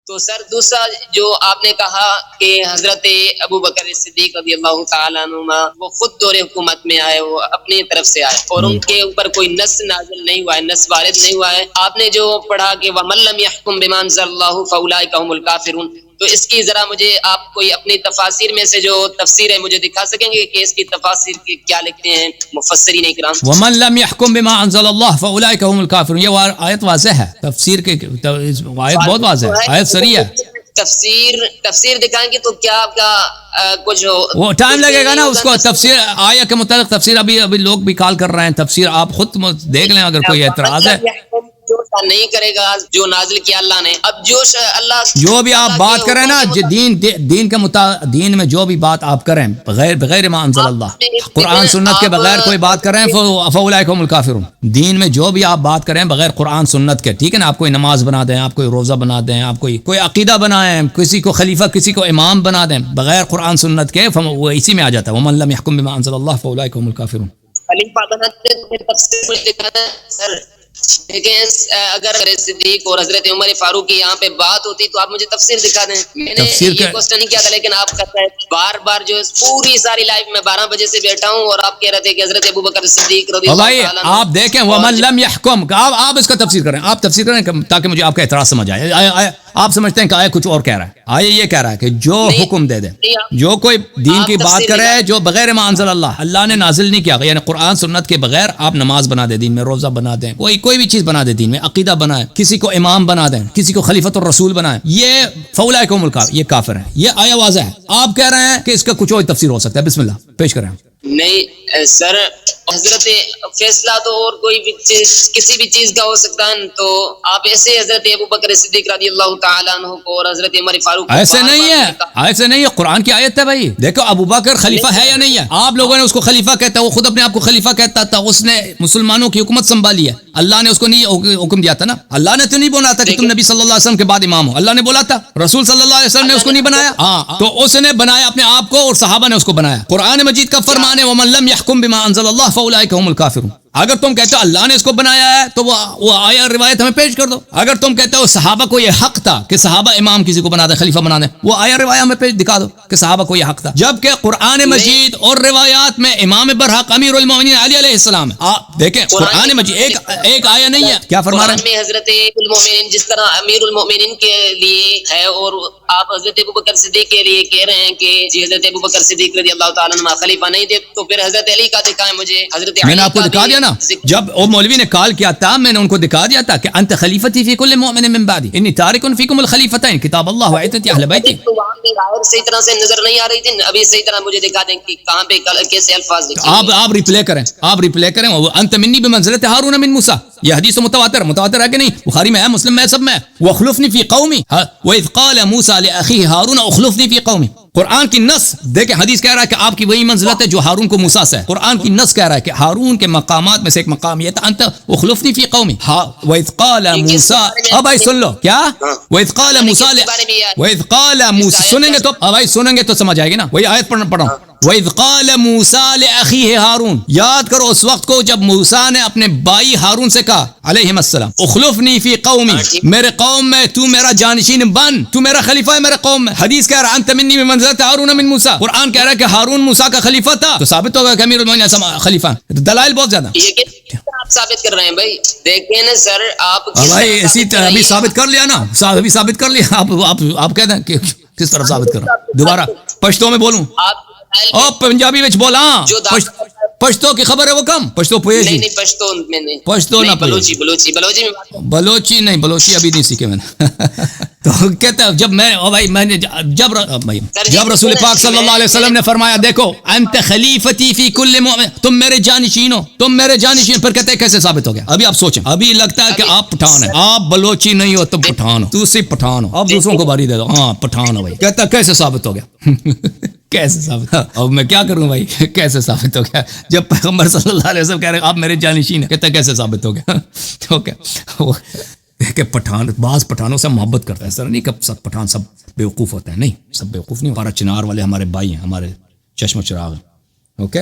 تو سر دوسرا جو آپ نے کہا کہ حضرت ابو بکر صدیق رضی اللہ تعالیٰ عنہ وہ خود دور حکومت میں آئے، وہ اپنی طرف سے آئے اور ان کے اوپر کوئی نص نازل نہیں ہوا ہے، نص وارد نہیں ہوا ہے. آپ نے جو پڑھا کہ وَمَن لَّمْ يَحْكُم بِمَا أَنزَلَ اللَّهُ فَأُولَٰئِكَ هُمُ الْكَافِرُونَ، تو اس کی ذرا مجھے آپ کوئی اپنی تفاسیر میں سے جو تفسیر ہے مجھے دکھا سکیں گے کہ اس کی تفاسیر کیا لکھتے ہیں مفسرین اکرام؟ ومن لم يحكم بما انزل الله فاولئك هم الكافرون، یہ آیت واضح ہے، تفسیر کی آیت بہت واضح ہے، آیت صریح ہے. تفسیر دکھائیں گے تو کیا آپ کا کچھ وہ ٹائم لگے گا نا اس کو. تفسیر آیا کے متعلق تفسیر ابھی لوگ بھی کال کر رہے ہیں، تفسیر آپ خود دیکھ لیں اگر کوئی اعتراض ہے. جو نہیں کرے گا جو نازل کیا اللہ نے، اب اللہ جو بھی آپ بات کریں نا دین کے دین میں جو بھی بات آپ کریں بغیر ما انزل اللہ، قرآن سنت کے بغیر کوئی بات کریں فاولئک هم الکافرون، دین میں جو بھی آپ بات کریں بغیر قرآن سنت کے، ٹھیک ہے نا، آپ کوئی نماز بنا دیں، آپ کوئی روزہ بنا دیں، آپ کوئی عقیدہ بنائیں، کسی کو خلیفہ کسی کو امام بنا دیں بغیر قرآن سنت کے، وہ اسی میں آ جاتا ہے ومن لم يحكم بما انزل اللہ فاولئک هم الکافرون. خلیفہ بناتے ہیں تفسیر دکھانا سر. لیکن اگر صدیق اور حضرت عمر فاروق کی یہاں پہ بات ہوتی تو آپ مجھے تفسیر دکھا دیں. میں نے یہ کوشچن نہیں کیا تھا، لیکن آپ کہتے ہیں بار جو پوری ساری لائف میں 12 بجے سے بیٹھا ہوں اور آپ کہہ رہے تھے کہ حضرت ابوبکر صدیق رضی اللہ تعالیٰ عنہ. آپ دیکھیں ومن لم يحكم، آپ اس کا تفسیر کریں، آپ تفسیر کریں تاکہ مجھے آپ کا اعتراض سمجھ آئے. آپ سمجھتے ہیں کہ آیا کچھ اور کہہ رہا ہے، آیا یہ کہہ رہا ہے کہ جو حکم دے دے، جو کوئی دین کی بات کرے جو بغیر ما انزل اللہ نے نازل نہیں کیا، یعنی قرآن سنت کے بغیر آپ نماز بنا دیں دین میں، روزہ بنا دیں، کوئی بھی چیز بنا دیں دین میں، عقیدہ بنائیں، کسی کو امام بنا دیں، کسی کو خلیفۃ الرسول بنائیں، یہ فاولئک هم الکافرون، یہ کافر ہیں. یہ آیا واضح ہے. آپ کہہ رہے ہیں کہ اس کا کچھ اور تفسیر ہو سکتا ہے. بسم اللہ پیش کریں. نہیں سر، حضرت فیصلہ تو اور کوئی بھی چیز کسی بھی چیز کا ہو سکتا ہے، تو آپ ایسے حضرت ابوبکر صدیق رضی اللہ تعالیٰ عنہ کو اور حضرت عمر فاروق ایسے نہیں ہے، قرآن کی آیت ہے بھائی. دیکھو ابوبکر خلیفہ ہے یا نہیں ہے؟ آپ لوگوں نے اس کو خلیفہ کہتا ہے، وہ خود اپنے آپ کو خلیفہ کہتا تھا، اس نے مسلمانوں کی حکومت سنبھالی ہے. اللہ نے اس کو نہیں حکم دیا تھا نا، اللہ نے تو نہیں بولا تھا کہ تم نبی صلی اللہ علیہ وسلم کے بعد امام ہو، اللہ نے بولا تھا. رسول صلی اللہ علیہ وسلم نے اس کو نہیں بنایا، ہاں تو اس نے بنایا اپنے آپ کو اور صحابہ نے اس کو بنایا. قرآن مجید کا فرمان ہے ومن لم يحكم بما انزل اللہ فاولئک هم الکافرون. اگر تم کہتے ہو اللہ نے اس کو بنایا ہے تو وہ آیا روایت ہمیں پیش کر دو. اگر تم کہتے ہو صحابہ کو یہ حق تھا کہ صحابہ امام کسی کو بنا دیں، خلیفہ بنا دیں، وہ آیا روایت ہمیں پیش دکھا دو کہ صحابہ کو یہ حق تھا. جبکہ قرآن مجید اور روایات میں امام برحق امیر المومنین علی علیہ السلام ہے. دیکھیں قرآن مجید ایک آیا نہیں ہے، کیا فرما رہے ہیں؟ حضرت المومنین جس طرح امیر المومنین کے لیے ہے اور آپ حضرت ابوبکر صدیق کے لیے کہہ رہے ہیں کہ جی حضرت ابوبکر صدیق رضی اللہ تعالیٰ عنہ خلیفہ نہیں تھے، تو پھر حضرت علی کا دکھائیں مجھے. حضرت میں نے آپ کو دکھا دیا نا، جب وہ مولوی نے کال کیا تھا میں نے ان کو دکھا دیا تھا کہ انت خلیفتی فی کل مؤمن من بعدی انی تارک فیکم الخلیفتین کتاب اللہ وعدت اہل بیتی. صحیح طرح سے نظر نہیں آ رہی تھی، ابھی صحیح طرح مجھے دکھا دیں کہ کہاں پہ کیسے الفاظ لکھے. آپ ریپلے کریں انت منی بمنزلت ہارون من موسیٰ. یہ حدیث متواتر ہے کہ نہیں؟ بخاری میں ہے، مسلم میں ہے، سب میں ہے. واخلفنی فی قومی واذ قال موسیٰ لاخیہ ہارون اخلفنی فی قومی. قرآن کی نص دیکھیں، حدیث کہہ رہا ہے کہ آپ کی وہی منزلت ہے جو ہارون کو موسیٰ سے ہے. قرآن کی نص کہہ رہا ہے کہ ہارون کے مقامات میں سے ایک مقام یہ تھا انت اخلفنی فی قومی. وَإِذْ قَالَ موسیٰ، اب آئی سن لو کیا وَإِذْ قَالَ موسیٰ، وَإِذْ قَالَ موسیٰ، سنیں گے تو اب آئی سنیں گے تو سمجھ آئے گی نا. وہی آیت پڑھ رہا ہوں. وَإِذْ قَالَ مُوسَىٰ لِأَخِيهِ ہارون، یاد کرو اس وقت کو جب موسیٰ نے اپنے بھائی ہارون سے کہا علیہم السلام اخلفنی فی قومی، میرے قوم میں تو میرا جانشین بن، تو میرا خلیفہ ہے میرے قوم میں. حدیث کہہ رہا انت منی بمنزلت ہارون من موسیٰ. قرآن کہہ رہا ہے کہ ہارون موسیٰ کا خلیفہ تھا، تو ثابت ہوگا کہ امیر المومنین خلیفہ. دلائل بہت زیادہ آپ ثابت کر رہے ہیں بھائی. دیکھیں نا سر، آپ بھائی اسی طرح ابھی ثابت کر لیا نا، ابھی ثابت کر لیا. آپ کہہ دیں کہ کس طرح ثابت کر رہا ہوں. دوبارہ پشتو میں بولوں اور پنجابی میں بولا، پشتو کی خبر ہے وہ کم، پشتو پوئے نہیں پشتو نہ بلوچی نہیں، بلوچی ابھی نہیں سیکھے میں نے. تو کہتا ہے جب رسول پاک صلی اللہ علیہ وسلم نے فرمایا دیکھو انت خلیفتی فی کل مؤمن، تم میرے جانشین ہو، تم میرے جانشین، پھر کہتے ہیں کیسے ثابت ہو گیا؟ ابھی آپ سوچیں، ابھی لگتا ہے کہ آپ پٹھان ہیں، آپ بلوچی نہیں ہو، تم پٹھان ہو، تو صرف پٹھان ہو. اب دوسروں کو باری دے دو، ہاں پٹھان ہو بھائی. کہتا ہے کیسے ثابت ہو گیا؟ کیسے ثابت؟ اب میں کیا کروں بھائی، کیسے ثابت ہو گیا جب پیغمبر صلی اللہ علیہ وسلم کہہ رہے آپ میرے جانشین ہیں؟ کہتا ہے کیسے ثابت ہو گیا؟ کہ پٹھان بعض پٹھانوں سے محبت کرتا ہے، سر نہیں کہ سب پٹھان سب بیوقوف ہوتے ہیں، نہیں سب بیوقوف نہیں. ہمارا چنار والے ہمارے بھائی ہیں، ہمارے چشم و چراغ ہیں. اوکے